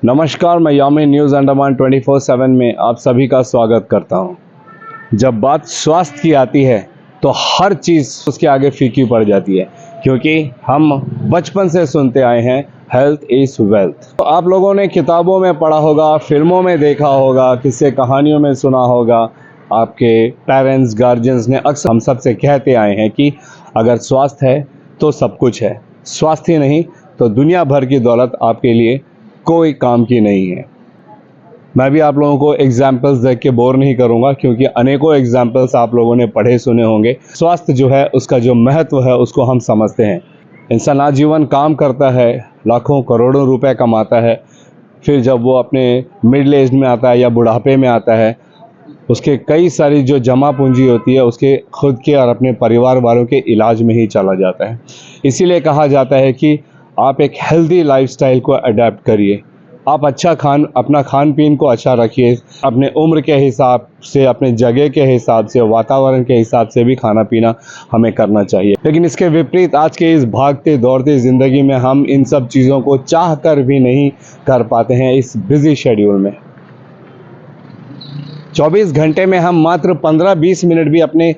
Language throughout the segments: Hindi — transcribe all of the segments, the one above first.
नमस्कार, मैं यामिन न्यूज़ अंडमान 24/7 में आप सभी का स्वागत करता हूं। जब बात स्वास्थ्य की आती है तो हर चीज़ उसके आगे फीकी पड़ जाती है, क्योंकि हम बचपन से सुनते आए हैं हेल्थ इज़ वेल्थ। तो आप लोगों ने किताबों में पढ़ा होगा, फिल्मों में देखा होगा, किस्से कहानियों में सुना होगा। आपके पेरेंट्स, गार्जियंस ने अक्सर हम सब से कहते आए हैं कि अगर स्वास्थ्य है तो सब कुछ है, स्वास्थ्य ही नहीं तो दुनिया भर की दौलत आपके लिए कोई काम की नहीं है। मैं भी आप लोगों को एग्जाम्पल्स देख के बोर नहीं करूंगा, क्योंकि अनेकों एग्जाम्पल्स आप लोगों ने पढ़े सुने होंगे। स्वास्थ्य जो है उसका जो महत्व है उसको हम समझते हैं। इंसान आजीवन काम करता है, लाखों करोड़ों रुपए कमाता है, फिर जब वो अपने मिडिल एज में आता है या बुढ़ापे में आता है, उसके कई सारी जो जमा पूंजी होती है उसके खुद के और अपने परिवार वालों के इलाज में ही चला जाता है। इसीलिए कहा जाता है कि आप एक हेल्दी लाइफस्टाइल को अडेप्ट करिए। आप अपना खान पीन को अच्छा रखिए। अपने उम्र के हिसाब से, अपने जगह के हिसाब से, वातावरण के हिसाब से भी खाना पीना हमें करना चाहिए। लेकिन इसके विपरीत आज के इस भागते दौड़ते ज़िंदगी में हम इन सब चीज़ों को चाह कर भी नहीं कर पाते हैं। इस बिज़ी शेड्यूल में 24 घंटे में हम मात्र 15-20 मिनट भी अपने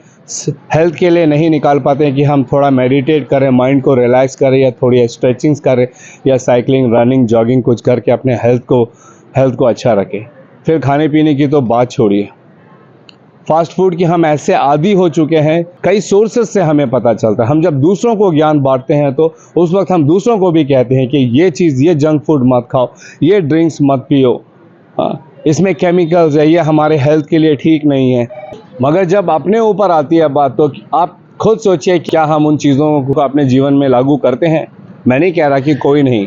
हेल्थ के लिए नहीं निकाल पाते हैं कि हम थोड़ा मेडिटेट करें, माइंड को रिलैक्स करें, या थोड़ी स्ट्रेचिंग्स करें, या साइकिलिंग, रनिंग, जॉगिंग कुछ करके अपने हेल्थ को अच्छा रखें। फिर खाने पीने की तो बात छोड़िए, फास्ट फूड की हम ऐसे आदी हो चुके हैं। कई सोर्सेज से हमें पता चलता है। हम जब दूसरों को ज्ञान बांटते हैं तो उस वक्त हम दूसरों को भी कहते हैं कि ये चीज़, ये जंक फूड मत खाओ, ये ड्रिंक्स मत पियो, इसमें केमिकल्स है, ये हमारे हेल्थ के लिए ठीक नहीं है। मगर जब अपने ऊपर आती है बात तो आप खुद सोचिए, क्या हम उन चीज़ों को अपने जीवन में लागू करते हैं? मैं नहीं कह रहा कि कोई नहीं,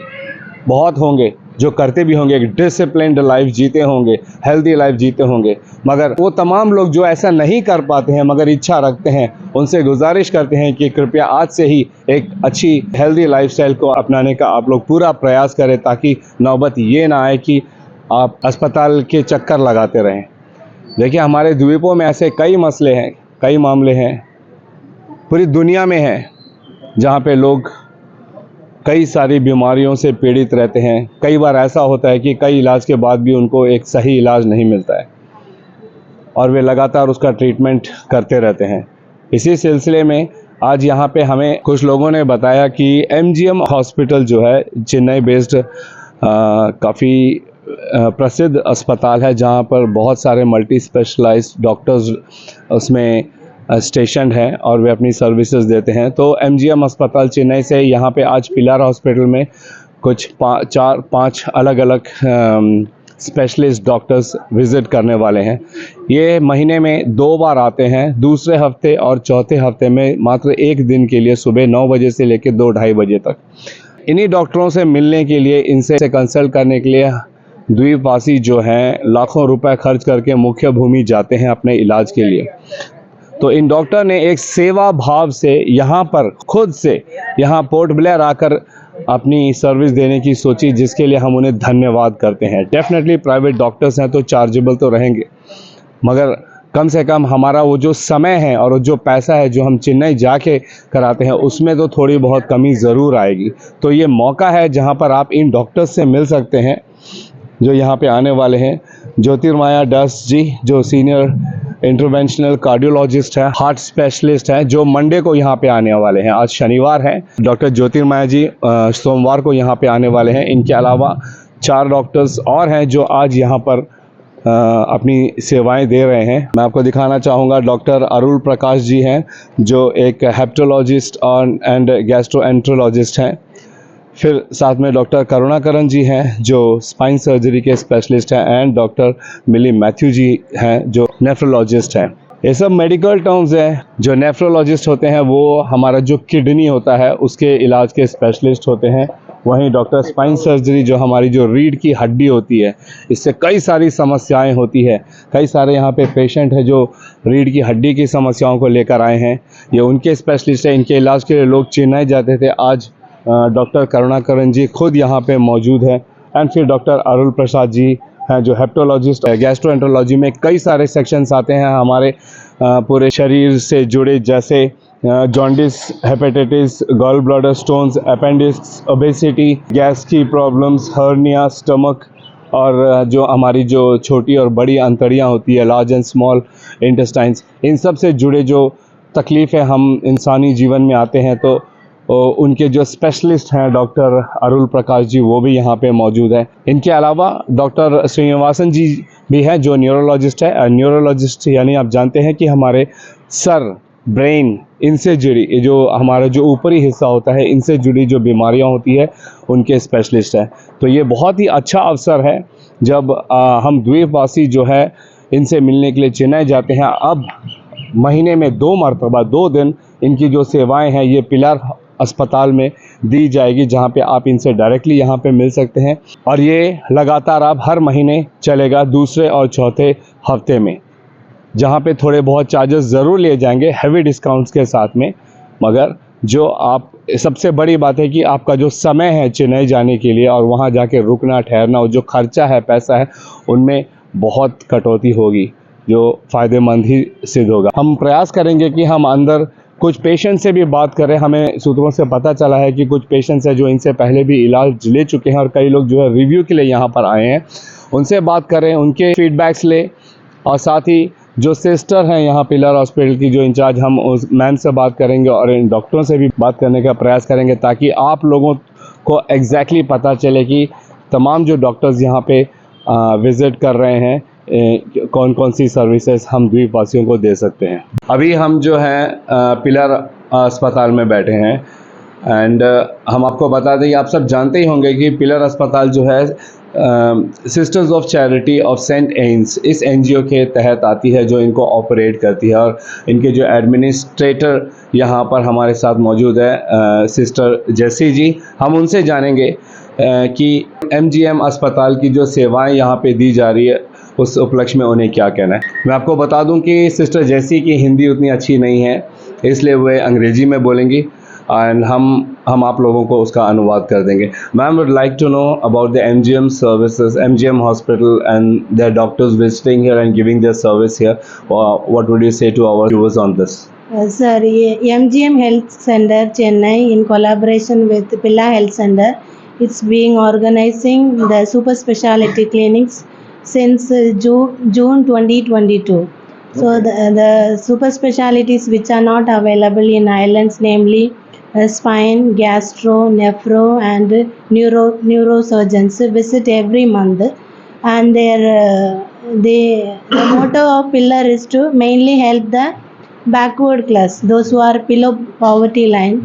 बहुत होंगे जो करते भी होंगे, एक डिसिप्लिन्ड लाइफ जीते होंगे, हेल्दी लाइफ जीते होंगे। मगर वो तमाम लोग जो ऐसा नहीं कर पाते हैं मगर इच्छा रखते हैं, उनसे गुजारिश करते हैं कि कृपया आज से ही एक अच्छी हेल्दी लाइफस्टाइल को अपनाने का आप लोग पूरा प्रयास करें, ताकि नौबत ये ना आए कि आप अस्पताल के चक्कर लगाते रहें। देखिए, हमारे द्वीपों में ऐसे कई मसले हैं, कई मामले हैं, पूरी दुनिया में हैं, जहाँ पे लोग कई सारी बीमारियों से पीड़ित रहते हैं। कई बार ऐसा होता है कि कई इलाज के बाद भी उनको एक सही इलाज नहीं मिलता है और वे लगातार उसका ट्रीटमेंट करते रहते हैं। इसी सिलसिले में आज यहाँ पे हमें कुछ लोगों ने बताया कि MGM हॉस्पिटल जो है, चेन्नई बेस्ड काफ़ी प्रसिद्ध अस्पताल है, जहाँ पर बहुत सारे मल्टी स्पेशलाइज्ड डॉक्टर्स उसमें स्टेशन है और वे अपनी सर्विसेज देते हैं। तो MGM अस्पताल चेन्नई से यहाँ पे आज पिलार हॉस्पिटल में कुछ 4-5 अलग अलग स्पेशलिस्ट डॉक्टर्स विज़िट करने वाले हैं। ये महीने में 2 बार आते हैं, दूसरे हफ्ते और चौथे हफ्ते में मात्र 1 दिन के लिए, सुबह 9 बजे से लेकर 2-2:30 बजे तक। इन्हीं डॉक्टरों से मिलने के लिए, इनसे कंसल्ट करने के लिए द्वीपवासी जो हैं लाखों रुपए खर्च करके मुख्य भूमि जाते हैं अपने इलाज के लिए। तो इन डॉक्टर ने एक सेवा भाव से यहाँ पर खुद से यहाँ पोर्ट ब्लेयर आकर अपनी सर्विस देने की सोची, जिसके लिए हम उन्हें धन्यवाद करते हैं। डेफिनेटली प्राइवेट डॉक्टर्स हैं तो चार्जेबल तो रहेंगे, मगर कम से कम हमारा वो जो समय है और जो पैसा है जो हम चेन्नई जाके कराते हैं, उसमें तो थोड़ी बहुत कमी ज़रूर आएगी। तो ये मौका है जहाँ पर आप इन डॉक्टर्स से मिल सकते हैं जो यहाँ पे आने वाले हैं। ज्योतिर्मया दास जी, जो सीनियर इंटरवेंशनल कार्डियोलॉजिस्ट है, हार्ट स्पेशलिस्ट हैं, जो मंडे को यहाँ पे आने वाले हैं। आज शनिवार है। डॉक्टर ज्योतिर्मया जी सोमवार को यहाँ पे आने वाले हैं। इनके अलावा 4 डॉक्टर्स और हैं जो आज यहाँ पर अपनी सेवाएं दे रहे हैं। मैं आपको दिखाना चाहूँगा, डॉक्टर अरुल प्रकाश जी हैं, जो एक हेप्टोलॉजिस्ट और एंड गैस्ट्रोएंट्रोलॉजिस्ट हैं। फिर साथ में डॉक्टर करुणाकरण जी हैं, जो स्पाइन सर्जरी के स्पेशलिस्ट हैं, एंड डॉक्टर मिली मैथ्यू जी हैं, जो नेफ्रोलॉजिस्ट हैं। ये सब मेडिकल टर्म्स हैं। जो नेफ्रोलॉजिस्ट होते हैं वो हमारा जो किडनी होता है उसके इलाज के स्पेशलिस्ट होते हैं। वहीं डॉक्टर स्पाइन सर्जरी, जो हमारी जो रीढ़ की हड्डी होती है, इससे कई सारी समस्याएं होती है। कई सारे यहाँ पे पेशेंट हैं जो रीढ़ की हड्डी की समस्याओं को लेकर आए हैं। ये उनके स्पेशलिस्ट हैं। इनके इलाज के लिए लोग चेन्नई जाते थे। आज डॉक्टर करुणाकरण जी खुद यहाँ पे मौजूद है। एंड फिर डॉक्टर अरुल प्रसाद जी हैं, जो हेप्टोलॉजिस्ट है। गैस्ट्रोएंट्रोलॉजी में कई सारे सेक्शंस आते हैं हमारे पूरे शरीर से जुड़े, जैसे jaundice, hepatitis, gall bladder stones, appendix, obesity, gas की प्रॉब्लम्स, हर्निया, स्टमक और जो हमारी जो छोटी और बड़ी अंतड़ियाँ होती है, लार्ज एंड स्मॉल इंटेस्टाइन्स, इन सब से जुड़े जो तकलीफ़ें हम इंसानी जीवन में आते हैं, तो उनके जो स्पेशलिस्ट हैं डॉक्टर अरुल प्रकाश जी, वो भी यहाँ पे मौजूद हैं। इनके अलावा डॉक्टर श्रीनिवासन जी भी हैं जो न्यूरोलॉजिस्ट है। न्यूरोलॉजिस्ट यानी आप जानते हैं कि हमारे सर, ब्रेन, इनसे जुड़ी, ये जो हमारा जो ऊपरी हिस्सा होता है, इनसे जुड़ी जो बीमारियां होती है उनके स्पेशलिस्ट हैं। तो ये बहुत ही अच्छा अवसर है जब हम द्वीपवासी जो है इनसे मिलने के लिए चेन्नई जाते हैं। अब महीने में 2 मरतबा 2 दिन इनकी जो सेवाएं हैं ये पिलर अस्पताल में दी जाएगी, जहां पे आप इनसे डायरेक्टली यहां पे मिल सकते हैं। और ये लगातार अब हर महीने चलेगा, दूसरे और चौथे हफ्ते में, जहां पे थोड़े बहुत चार्जेस ज़रूर लिए जाएंगे हैवी डिस्काउंट्स के साथ में। मगर जो आप, सबसे बड़ी बात है कि आपका जो समय है चेन्नई जाने के लिए और वहां जाके रुकना ठहरना और जो खर्चा है, पैसा है, उनमें बहुत कटौती होगी, जो फ़ायदेमंद ही सिद्ध होगा। हम प्रयास करेंगे कि हम अंदर कुछ पेशेंट से भी बात करें। हमें सूत्रों से पता चला है कि कुछ पेशेंट्स हैं जो इनसे पहले भी इलाज ले चुके हैं और कई लोग जो है रिव्यू के लिए यहाँ पर आए हैं। उनसे बात करें, उनके फीडबैक्स लें और साथ ही जो सिस्टर हैं यहाँ पिलर हॉस्पिटल की जो इंचार्ज, हम उस मैम से बात करेंगे और इन डॉक्टरों से भी बात करने का प्रयास करेंगे ताकि आप लोगों को एग्जैक्टली पता चले कि तमाम जो डॉक्टर्स यहाँ पे विज़िट कर रहे हैं, कौन कौन सी सर्विसेज हम द्वीपवासियों को दे सकते हैं। अभी हम जो है पिलर अस्पताल में बैठे हैं एंड हम आपको बता दें, आप सब जानते ही होंगे कि पिलर अस्पताल जो है Sisters of Charity of Saint Anne's, इस एनजीओ के तहत आती है जो इनको ऑपरेट करती है। और इनके जो एडमिनिस्ट्रेटर यहाँ पर हमारे साथ मौजूद है सिस्टर जेसी जी। हम उनसे जानेंगे कि एमजीएम अस्पताल की जो सेवाएं यहाँ पे दी जा रही है उस उपलक्ष्य में उन्हें क्या कहना है। मैं आपको बता दूं कि सिस्टर जेसी की हिंदी उतनी अच्छी नहीं है, इसलिए वे अंग्रेजी में बोलेंगी एंड हम आप लोगों को उसका अनुवाद कर देंगे। Ma'am would like to know about the MGM services, MGM hospital and their doctors visiting here and giving their service here. What would you say to our viewers on this? Sir, MGM Health Center Chennai in collaboration with Pilla Health Center, it's being organizing the super specialty clinics since June 2022. So the super specialties which are not available in islands, namely spine, gastro, nephro and neurosurgeons visit every month, and the motto of Pillar is to mainly help the backward class, those who are below poverty line.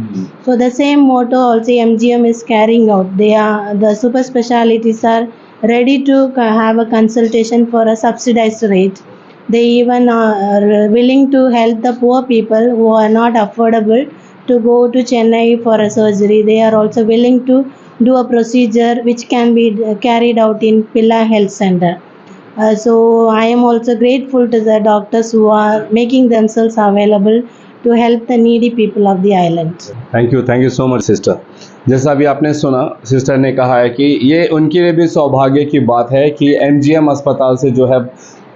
So the same motto also MGM is carrying out. The super specialities are ready to have a consultation for a subsidized rate. They even are willing to help the poor people who are not affordable to go to Chennai for a surgery. They are also willing to do a procedure which can be carried out in Pilla Health Center. So I am also grateful to the doctors who are making themselves available to help the needy people of the island. Thank you so much sister. जैसा अभी आपने सुना, सिस्टर ने कहा है कि ये उनके लिए भी सौभाग्य की बात है कि एमजीएम अस्पताल से जो है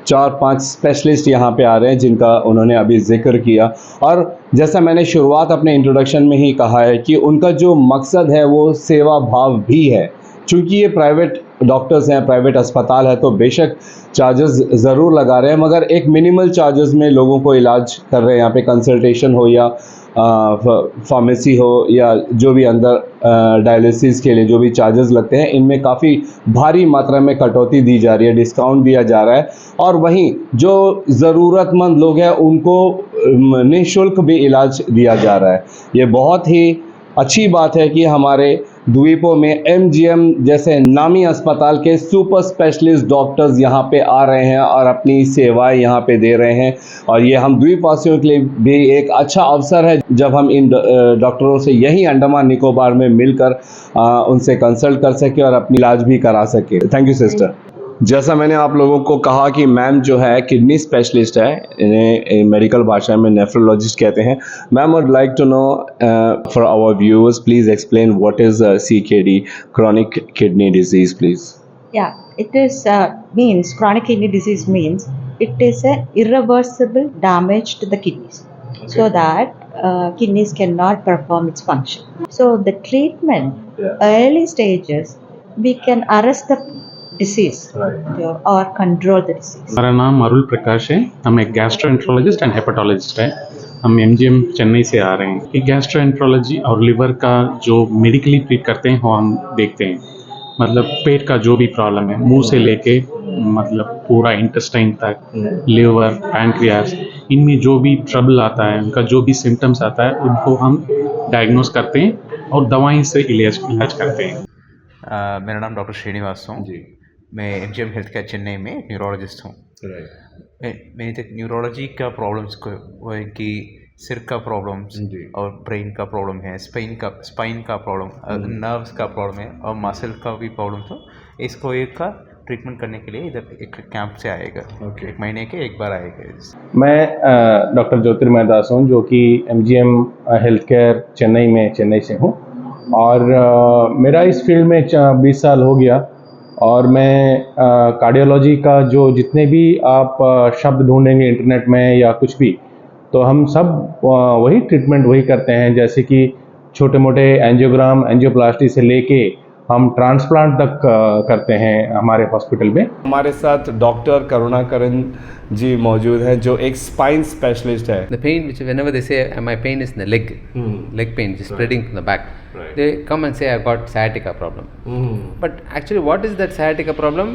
4-5 स्पेशलिस्ट यहाँ पे आ रहे हैं जिनका उन्होंने अभी जिक्र किया। और जैसा मैंने शुरुआत अपने इंट्रोडक्शन में ही कहा है कि उनका जो मकसद है वो सेवा भाव भी है। चूँकि ये प्राइवेट डॉक्टर्स हैं, प्राइवेट अस्पताल है, तो बेशक चार्जेस ज़रूर लगा रहे हैं, मगर एक मिनिमल चार्जेस में लोगों को इलाज कर रहे हैं। यहाँ पे कंसल्टेशन हो या फार्मेसी हो या जो भी अंदर डायलिसिस के लिए जो भी चार्जेस लगते हैं, इनमें काफ़ी भारी मात्रा में कटौती दी जा रही है, डिस्काउंट दिया जा रहा है। और वहीं जो ज़रूरतमंद लोग हैं उनको निःशुल्क भी इलाज दिया जा रहा है। ये बहुत ही अच्छी बात है कि हमारे द्वीपों में एमजीएम जैसे नामी अस्पताल के सुपर स्पेशलिस्ट डॉक्टर्स यहाँ पे आ रहे हैं और अपनी सेवाएं यहाँ पे दे रहे हैं। और ये हम द्वीपवासियों के लिए भी एक अच्छा अवसर है जब हम इन डॉक्टरों से यहीं अंडमान निकोबार में मिलकर उनसे कंसल्ट कर सके और अपनी इलाज भी करा सके। Thank you sister. जैसा मैंने आप लोगों को कहा कि मैम जो है किडनी स्पेशलिस्ट है, इन्हें मेडिकल भाषा में नेफ्रोलॉजिस्ट कहते हैं। Ma'am would like to know for our viewers, please explain what is CKD, chronic kidney disease, please. Yeah, it is means chronic kidney disease means it is a irreversible damage to the kidneys, so that kidneys cannot perform its function. So the treatment, early stages, we can arrest the disease or control the disease. हमारा नाम अरुल प्रकाश है। हम एक गैस्ट्रोएंट्रोलॉजिस्ट एंड हेपेटोलॉजिस्ट है। हम एमजीएम चेन्नई से आ रहे हैं। ये गैस्ट्रोएंट्रोलॉजी और लिवर का जो मेडिकली ट्रीट करते हैं वो हम देखते हैं। मतलब पेट का जो भी प्रॉब्लम है, मुंह से लेके मतलब पूरा इंटेस्टाइन तक, लिवर, पैंक्रियास, इनमें जो भी ट्रबल आता है, उनका जो भी सिम्टम्स आता है, उनको हम डायग्नोस करते हैं और दवाई से इलाज करते हैं। मेरा नाम डॉक्टर श्रीनिवास हूँ जी। मैं एमजीएम हेल्थ केयर चेन्नई में न्यूरोलॉजिस्ट हूँ। मैंने तक न्यूरोलॉजी का प्रॉब्लम्स को वो है कि सिर का प्रॉब्लम्स और ब्रेन का प्रॉब्लम है, स्पाइन का प्रॉब्लम, नर्व्स का प्रॉब्लम है और मसल का भी प्रॉब्लम। तो इसको एक का ट्रीटमेंट करने के लिए इधर एक कैंप से आएगा। एक महीने के एक बार आएगा। मैं डॉक्टर ज्योतिर्मय दास हूँ, जो कि एमजीएम हेल्थ केयर चेन्नई से हूँ और मेरा इस फील्ड में 20 साल हो गया और मैं कार्डियोलॉजी का जो जितने भी आप शब्द ढूंढेंगे इंटरनेट में या कुछ भी, तो हम सब वही ट्रीटमेंट वही करते हैं। जैसे कि छोटे मोटे एंजियोग्राम, एंजियोप्लास्टी से लेके हम ट्रांसप्लांट तक करते हैं हमारे हॉस्पिटल में। हमारे साथ डॉक्टर करुणाकरण जी मौजूद हैं, जो एक स्पाइन स्पेशलिस्ट है। The pain, which whenever they say my pain is in the leg, leg pain is spreading from the back, they come and say I've got sciatica problem. But actually, what is that sciatica problem?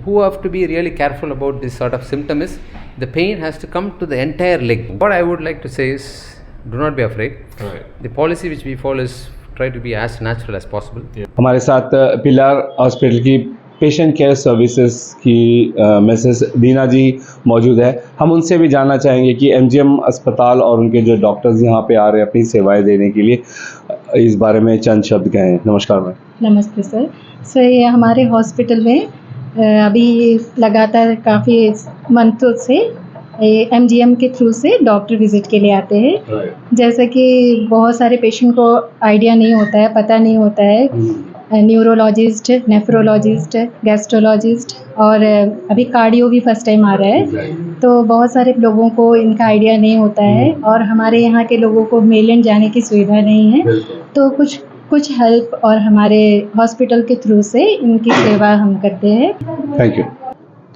Who have to be really careful about this sort of symptom is the pain has to come to the entire leg. What I would like to say is, do not be afraid. The policy which we follow is try to be as natural as possible. हमारे साथ पिलर हॉस्पिटल की पेशेंट केयर सर्विसेज की मिसेस दीना जी मौजूद है। हम उनसे भी जानना चाहेंगे कि एमजीएम अस्पताल और उनके जो डॉक्टर्स यहाँ पे आ रहे हैं अपनी सेवाएं देने के लिए, इस बारे में चंद शब्द कहें। नमस्कार मैम। नमस्ते सर। ये हमारे हॉस्पिटल में अभी लगातार काफ़ी मंथों से एमजीएम के थ्रू से डॉक्टर विजिट के लिए आते हैं। जैसे कि बहुत सारे पेशेंट को आइडिया नहीं होता है, पता नहीं होता है, न्यूरोलॉजिस्ट, नेफ्रोलॉजिस्ट, गैस्ट्रोलॉजिस्ट और अभी कार्डियो भी फर्स्ट टाइम आ रहा है। तो बहुत सारे लोगों को इनका आइडिया नहीं होता है और हमारे यहाँ के लोगों को मेलैंड जाने की सुविधा नहीं है। तो कुछ हेल्प और हमारे हॉस्पिटल के थ्रू से इनकी सेवा हम करते हैं। Thank you.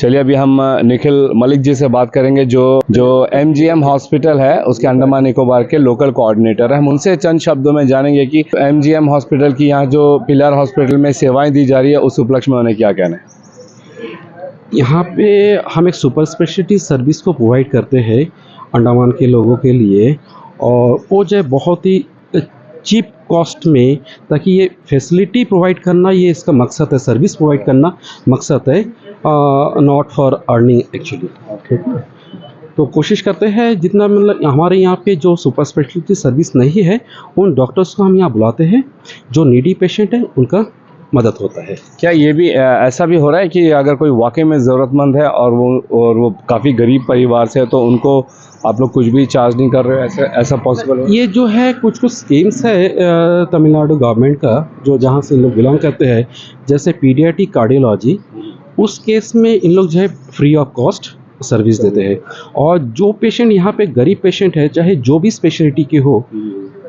चलिए अभी हम निखिल मलिक जी से बात करेंगे, जो एमजीएम हॉस्पिटल है उसके अंडमान निकोबार के लोकल कोऑर्डिनेटर है। हम उनसे चंद शब्दों में जानेंगे कि एमजीएम हॉस्पिटल की यहाँ जो पिलर हॉस्पिटल में सेवाएं दी जा रही है उस उपलक्ष्य में उन्हें क्या कहना है। यहाँ पे हम एक सुपर स्पेशलिटी सर्विस को प्रोवाइड करते हैं अंडमान के लोगों के लिए, और वो जो बहुत ही चीप कॉस्ट में, ताकि ये फैसिलिटी प्रोवाइड करना ये इसका मकसद है, सर्विस प्रोवाइड करना मकसद है, नॉट फॉर अर्निंग एक्चुअली। तो कोशिश करते हैं जितना, मतलब हमारे यहाँ पे जो सुपर स्पेशलिटी सर्विस नहीं है उन डॉक्टर्स को हम यहाँ बुलाते हैं, जो नीडी पेशेंट है उनका मदद होता है। क्या ये भी ऐसा भी हो रहा है कि अगर कोई वाकई में ज़रूरतमंद है और वो काफ़ी गरीब परिवार से है तो उनको आप लोग कुछ भी चार्ज नहीं कर रहे हो, ऐसा पॉसिबल है? ये जो है कुछ स्कीम्स है तमिलनाडु गवर्नमेंट का, जो जहाँ से लोग बिलोंग करते हैं, जैसे पीडियाट्रिक कार्डियोलॉजी, उस केस में इन लोग जो है फ्री ऑफ कॉस्ट सर्विस देते हैं। और जो पेशेंट यहाँ पे गरीब पेशेंट है, चाहे जो भी स्पेशलिटी के हो,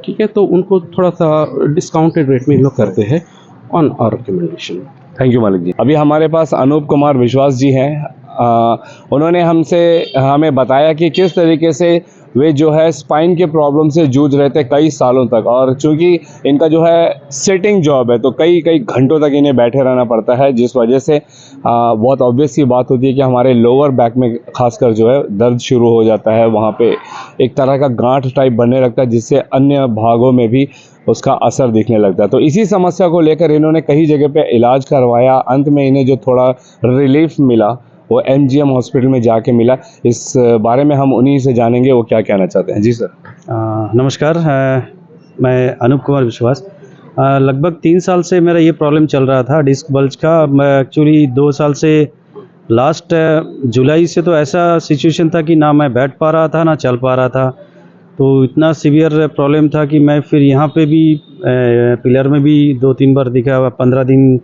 ठीक है, तो उनको थोड़ा सा डिस्काउंटेड रेट में इन लोग करते हैं on our recommendation. Thank you मालिक जी। अभी हमारे पास अनूप कुमार विश्वास जी हैं। उन्होंने हमें बताया कि किस तरीके से वे जो है स्पाइन के प्रॉब्लम से जूझ रहे थे कई सालों तक, और चूंकि इनका जो है सिटिंग जॉब है तो कई घंटों तक इन्हें बैठे रहना पड़ता है, जिस वजह से बहुत ऑब्वियस सी बात होती है कि हमारे लोअर बैक में खासकर जो है दर्द शुरू हो जाता है। वहाँ पे एक तरह का गांठ टाइप बनने लगता है, जिससे अन्य भागों में भी उसका असर दिखने लगता है। तो इसी समस्या को लेकर इन्होंने कई जगह पे इलाज करवाया। अंत में इन्हें जो थोड़ा रिलीफ मिला वो एमजीएम हॉस्पिटल में जाके मिला। इस बारे में हम उन्हीं से जानेंगे वो क्या कहना चाहते हैं। जी सर। नमस्कार, मैं अनूप कुमार विश्वास। लगभग 3 साल से मेरा ये प्रॉब्लम चल रहा था डिस्क बल्ज का। मैं एक्चुअली 2 साल से लास्ट जुलाई से तो ऐसा सिचुएशन था कि ना मैं बैठ पा रहा था ना चल पा रहा था। तो इतना सीवियर प्रॉब्लम था कि मैं फिर यहाँ पे भी पिलर में भी 2-3 बार दिखा। 15 दिन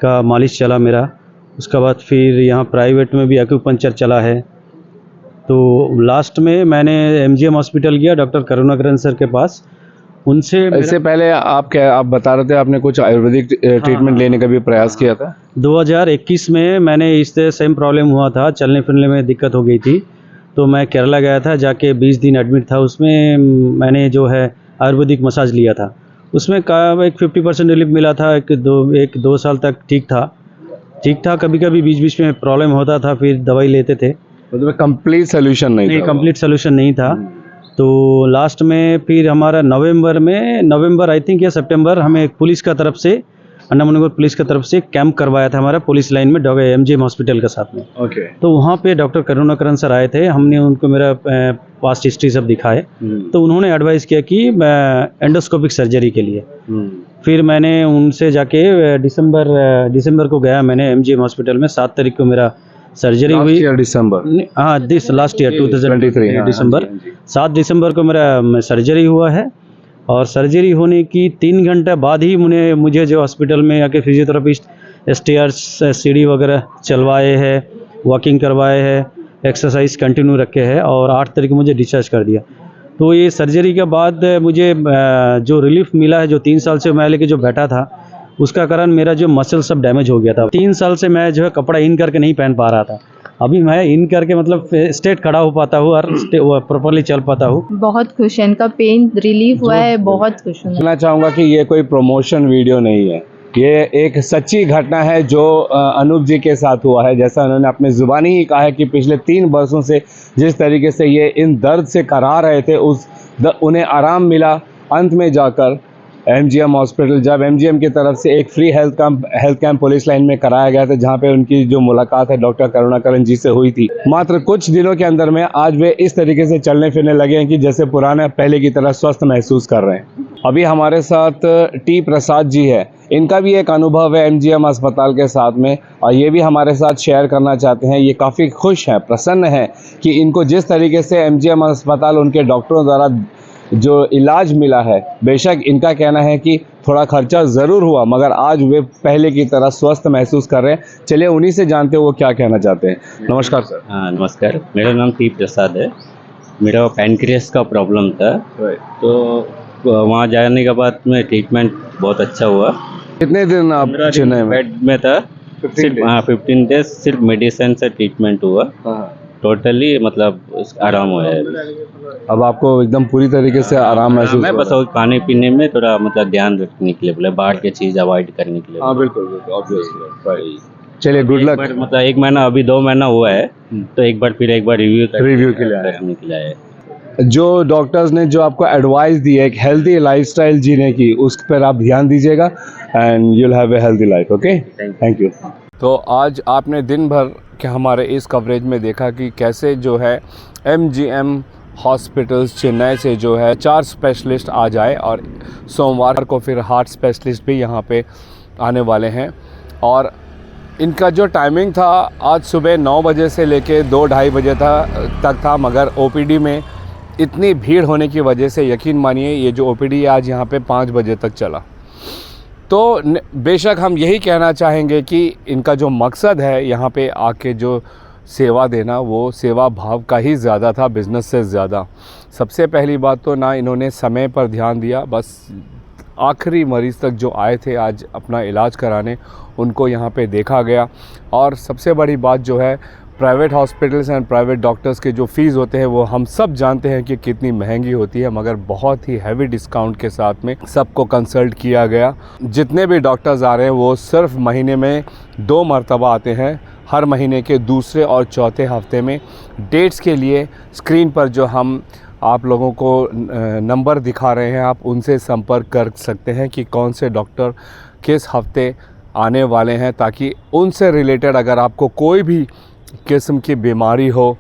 का मालिश चला मेरा। उसके बाद फिर यहाँ प्राइवेट में भी एक्यूपंक्चर चला है। तो लास्ट में मैंने एमजीएम हॉस्पिटल गया डॉक्टर करुणाकरण सर के पास, उनसे इससे पहले आप बता रहे थे आपने कुछ आयुर्वेदिक ट्रीटमेंट लेने का भी प्रयास किया था। 2021 में मैंने इससे सेम प्रॉब्लम हुआ था, चलने फिरने में दिक्कत हो गई थी, तो मैं केरला गया था, जाके 20 दिन एडमिट था। उसमें मैंने जो है आयुर्वेदिक मसाज लिया था, उसमें एक 50% रिलीफ मिला था। एक दो साल तक ठीक था। कभी कभी बीच बीच में प्रॉब्लम होता था, फिर दवाई लेते थे। मतलब कंप्लीट सोल्यूशन नहीं था। कंप्लीट सोल्यूशन नहीं था। तो लास्ट में फिर हमारा नवंबर आई थिंक या सितंबर, हमें पुलिस का तरफ से, अंडमान पुलिस की तरफ से कैंप करवाया था हमारा पुलिस लाइन में MGM हॉस्पिटल के साथ में। ओके। तो वहाँ पे डॉक्टर करुणाकरण सर आए थे, हमने उनको मेरा पास्ट हिस्ट्री सब दिखाए, तो उन्होंने एडवाइस किया कि एंडोस्कोपिक सर्जरी के लिए। फिर मैंने उनसे जाके दिसंबर को गया, मैंने MGM हॉस्पिटल में 7 तारीख को मेरा सर्जरी हुई। दिसंबर, हाँ, लास्ट ईयर 2023 दिसंबर। 7 दिसंबर को मेरा सर्जरी हुआ है। और सर्जरी होने की 3 घंटे बाद ही मुझे जो हॉस्पिटल में आके फिजियोथेरेपिस्ट स्टेयर्स सीढ़ी वगैरह चलवाए हैं, वॉकिंग करवाए हैं, एक्सरसाइज कंटिन्यू रखे हैं, और 8 तारीख को मुझे डिस्चार्ज कर दिया। तो ये सर्जरी के बाद मुझे जो रिलीफ मिला है, जो 3 साल से मैं लेके जो बैठा था, उसका कारण मेरा जो मसल सब डैमेज हो गया था। 3 साल से मैं जो है कपड़ा इन करके नहीं पहन पा रहा था, अभी मैं इन करके मतलब स्ट्रेट खड़ा हो पाता हूँ और प्रॉपर्ली चल पाता हूँ। बहुत खुश है, इनका पेन रिलीफ हुआ है, बहुत खुश हूँ। कहना चाहूँगा कि ये कोई प्रमोशन वीडियो नहीं है, ये एक सच्ची घटना है जो अनूप जी के साथ हुआ है। जैसा उन्होंने अपने ज़ुबानी ही कहा है कि पिछले 3 वर्षों से जिस तरीके से ये इन दर्द से करा रहे थे, उन्हें आराम मिला अंत में जाकर MGM हॉस्पिटल, जब MGM की तरफ से एक free health camp police line में कराया गया था, जहां पे उनकी जो मुलाकात है डॉक्टर करुणाकरण जी से हुई थी। मात्र कुछ दिनों के अंदर में आज वे इस तरीके से चलने फिरने लगे हैं कि जैसे पुराने पहले की तरह स्वस्थ महसूस कर रहे हैं। अभी हमारे साथ T प्रसाद जी है, इनका भी एक अनुभव है MGM अस्पताल के साथ में, और ये भी हमारे साथ शेयर करना चाहते हैं। ये काफ़ी खुश हैं, प्रसन्न हैं कि इनको जिस तरीके से MGM अस्पताल उनके डॉक्टरों द्वारा जो इलाज मिला है, बेशक इनका कहना है कि थोड़ा खर्चा ज़रूर हुआ, मगर आज वे पहले की तरह स्वस्थ महसूस कर रहे हैं। चलिए उन्हीं से जानते हैं वो क्या कहना चाहते हैं। नमस्कार सर। हाँ नमस्कार, मेरा नाम T प्रसाद है। मेरा पैनक्रियास का प्रॉब्लम था, तो वहाँ जाने के बाद में ट्रीटमेंट बहुत अच्छा हुआ। कितने दिन आप चेन्नई में बेड में था? 15 डेज सिर्फ मेडिसिन से ट्रीटमेंट हुआ। टोटली मतलब आराम हुआ है। अब आपको एकदम पूरी तरीके से आराम महसूस मैं बस और खाने पीने में थोड़ा मतलब ध्यान रखने के लिए बोले, बाहर की चीज़ अवॉइड करने के लिए। हाँ बिल्कुल ऑब्वियसली। चलिए गुड लक। मतलब 1 महीना, अभी 2 महीना हुआ है, तो एक बार रिव्यू के लिए रखने के लिए आए। जो डॉक्टर्स ने जो आपको एडवाइस दी है एक हेल्दी लाइफस्टाइल जीने की, उस पर आप ध्यान दीजिएगा and you will have a healthy life. Okay, thank you. तो आज आपने दिन भर के हमारे इस कवरेज में देखा कि कैसे जो है MGM हॉस्पिटल्स चेन्नई से जो है 4 स्पेशलिस्ट आ जाए, और सोमवार को फिर हार्ट स्पेशलिस्ट भी यहाँ पे आने वाले हैं। और इनका जो टाइमिंग था आज सुबह 9 बजे से लेके 2-2:30 बजे तक था, मगर OPD में इतनी भीड़ होने की वजह से यकीन मानिए ये जो OPD है आज यहाँ पे 5 बजे तक चला। तो बेशक हम यही कहना चाहेंगे कि इनका जो मकसद है यहाँ पे आके जो सेवा देना, वो सेवा भाव का ही ज़्यादा था, बिज़नेस से ज़्यादा। सबसे पहली बात तो ना इन्होंने समय पर ध्यान दिया, बस आखिरी मरीज़ तक जो आए थे आज अपना इलाज कराने, उनको यहाँ पे देखा गया। और सबसे बड़ी बात जो है, private hospitals and private doctors के जो फ़ीस होते हैं वो हम सब जानते हैं कि कितनी महंगी होती है, मगर बहुत ही हैवी डिस्काउंट के साथ में सबको कंसल्ट किया गया। जितने भी डॉक्टर्स आ रहे हैं वो सिर्फ महीने में 2 मरतबा आते हैं, हर महीने के दूसरे और चौथे हफ्ते में। डेट्स के लिए स्क्रीन पर जो हम आप लोगों को नंबर दिखा रहे हैं, आप उनसे संपर्क कर सकते हैं कि कौन से डॉक्टर किस हफ्ते आने वाले हैं, ताकि उनसे रिलेटेड अगर आपको कोई भी किस्म की बीमारी हो,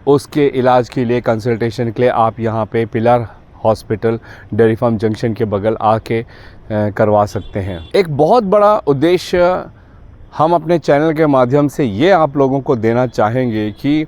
उसके इलाज के लिए कंसल्टेशन के लिए आप यहाँ पे pillar hospital dairy farm junction के बगल आके करवा सकते हैं। एक बहुत बड़ा उद्देश्य हम अपने चैनल के माध्यम से ये आप लोगों को देना चाहेंगे कि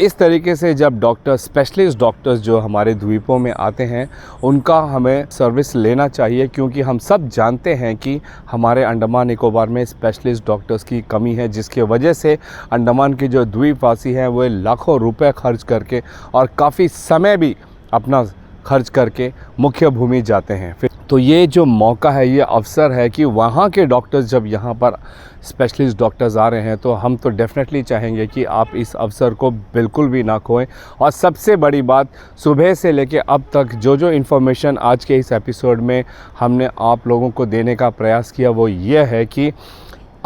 इस तरीके से जब डॉक्टर, स्पेशलिस्ट डॉक्टर्स जो हमारे द्वीपों में आते हैं, उनका हमें सर्विस लेना चाहिए, क्योंकि हम सब जानते हैं कि हमारे अंडमान निकोबार में स्पेशलिस्ट डॉक्टर्स की कमी है, जिसके वजह से अंडमान के जो द्वीपवासी हैं वो लाखों रुपए खर्च करके और काफ़ी समय भी अपना खर्च करके मुख्य भूमि जाते हैं। फिर तो ये जो मौका है, ये अवसर है कि वहाँ के डॉक्टर्स जब यहाँ पर स्पेशलिस्ट डॉक्टर्स आ रहे हैं तो हम तो डेफिनेटली चाहेंगे कि आप इस अवसर को बिल्कुल भी ना खोएं। और सबसे बड़ी बात, सुबह से लेके अब तक जो इन्फॉर्मेशन आज के इस एपिसोड में हमने आप लोगों को देने का प्रयास किया वो ये है कि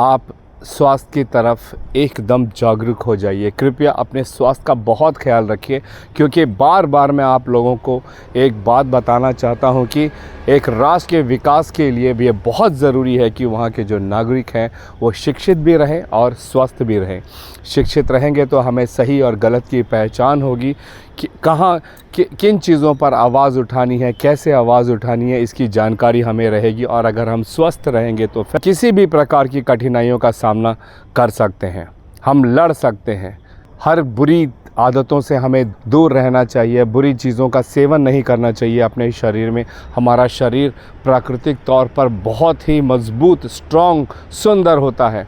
आप स्वास्थ्य की तरफ एकदम जागरूक हो जाइए। कृपया अपने स्वास्थ्य का बहुत ख्याल रखिए, क्योंकि बार बार मैं आप लोगों को एक बात बताना चाहता हूं कि एक राष्ट्र के विकास के लिए भी ये बहुत ज़रूरी है कि वहाँ के जो नागरिक हैं वो शिक्षित भी रहें और स्वस्थ भी रहें। शिक्षित रहेंगे तो हमें सही और गलत की पहचान होगी कि कहाँ किन चीज़ों पर आवाज़ उठानी है, कैसे आवाज़ उठानी है, इसकी जानकारी हमें रहेगी। और अगर हम स्वस्थ रहेंगे तो फिर किसी भी प्रकार की कठिनाइयों का सामना कर सकते हैं, हम लड़ सकते हैं। हर बुरी आदतों से हमें दूर रहना चाहिए, बुरी चीज़ों का सेवन नहीं करना चाहिए अपने शरीर में। हमारा शरीर प्राकृतिक तौर पर बहुत ही मजबूत, स्ट्रॉन्ग, सुंदर होता है।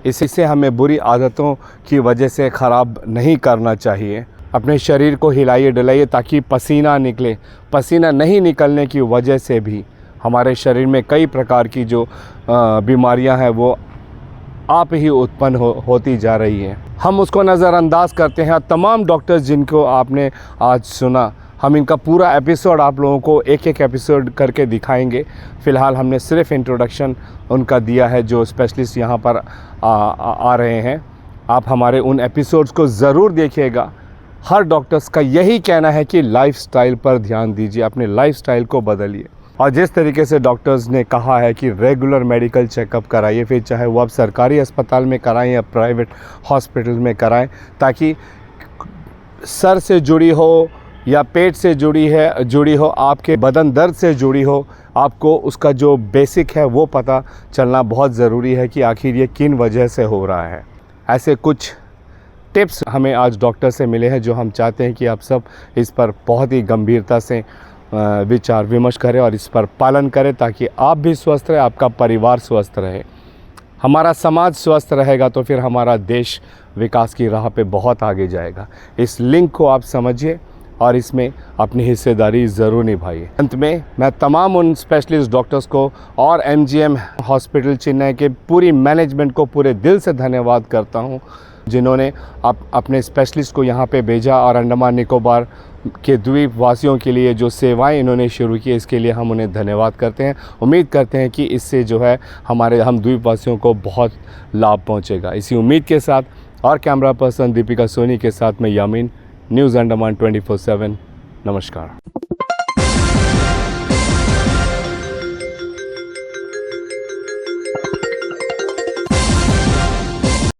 इसी हमें बुरी आदतों की वजह से ख़राब नहीं करना चाहिए। अपने शरीर को हिलाइए डुलाइए ताकि पसीना निकले। पसीना नहीं निकलने की वजह से भी हमारे शरीर में कई प्रकार की जो बीमारियां हैं वो आप ही उत्पन्न होती जा रही हैं। हम उसको नज़रअंदाज करते हैं। तमाम डॉक्टर्स जिनको आपने आज सुना, हम इनका पूरा एपिसोड आप लोगों को एक एक एपिसोड करके दिखाएंगे। फ़िलहाल हमने सिर्फ इंट्रोडक्शन उनका दिया है जो स्पेशलिस्ट यहाँ पर आ रहे हैं। आप हमारे उन एपिसोड्स को ज़रूर देखिएगा। हर डॉक्टर्स का यही कहना है कि लाइफस्टाइल पर ध्यान दीजिए, अपने लाइफस्टाइल को बदलिए। और जिस तरीके से डॉक्टर्स ने कहा है कि रेगुलर मेडिकल चेकअप कराइए, फिर चाहे वो आप सरकारी अस्पताल में कराएं या प्राइवेट हॉस्पिटल में कराएं, ताकि सर से जुड़ी हो या पेट से जुड़ी हो, आपके बदन दर्द से जुड़ी हो, आपको उसका जो बेसिक है वो पता चलना बहुत ज़रूरी है कि आखिर ये किन वजह से हो रहा है। ऐसे कुछ टिप्स हमें आज डॉक्टर से मिले हैं जो हम चाहते हैं कि आप सब इस पर बहुत ही गंभीरता से विचार विमर्श करें और इस पर पालन करें, ताकि आप भी स्वस्थ रहे, आपका परिवार स्वस्थ रहे। हमारा समाज स्वस्थ रहेगा तो फिर हमारा देश विकास की राह पे बहुत आगे जाएगा। इस लिंक को आप समझिए और इसमें अपनी हिस्सेदारी ज़रूर निभाइए। अंत में मैं तमाम उन स्पेशलिस्ट डॉक्टर्स को और MGM हॉस्पिटल चेन्नई के पूरी मैनेजमेंट को पूरे दिल से धन्यवाद करता हूं, जिन्होंने अपने स्पेशलिस्ट को यहाँ पे भेजा और अंडमान निकोबार के द्वीप वासियों के लिए जो सेवाएं इन्होंने शुरू की, इसके लिए हम उन्हें धन्यवाद करते हैं। उम्मीद करते हैं कि इससे जो है हम द्वीप वासियों को बहुत लाभ पहुँचेगा। इसी उम्मीद के साथ और कैमरा पर्सन दीपिका सोनी के साथ मैं यामीन, न्यूज़ अंडमान 24/7। नमस्कार।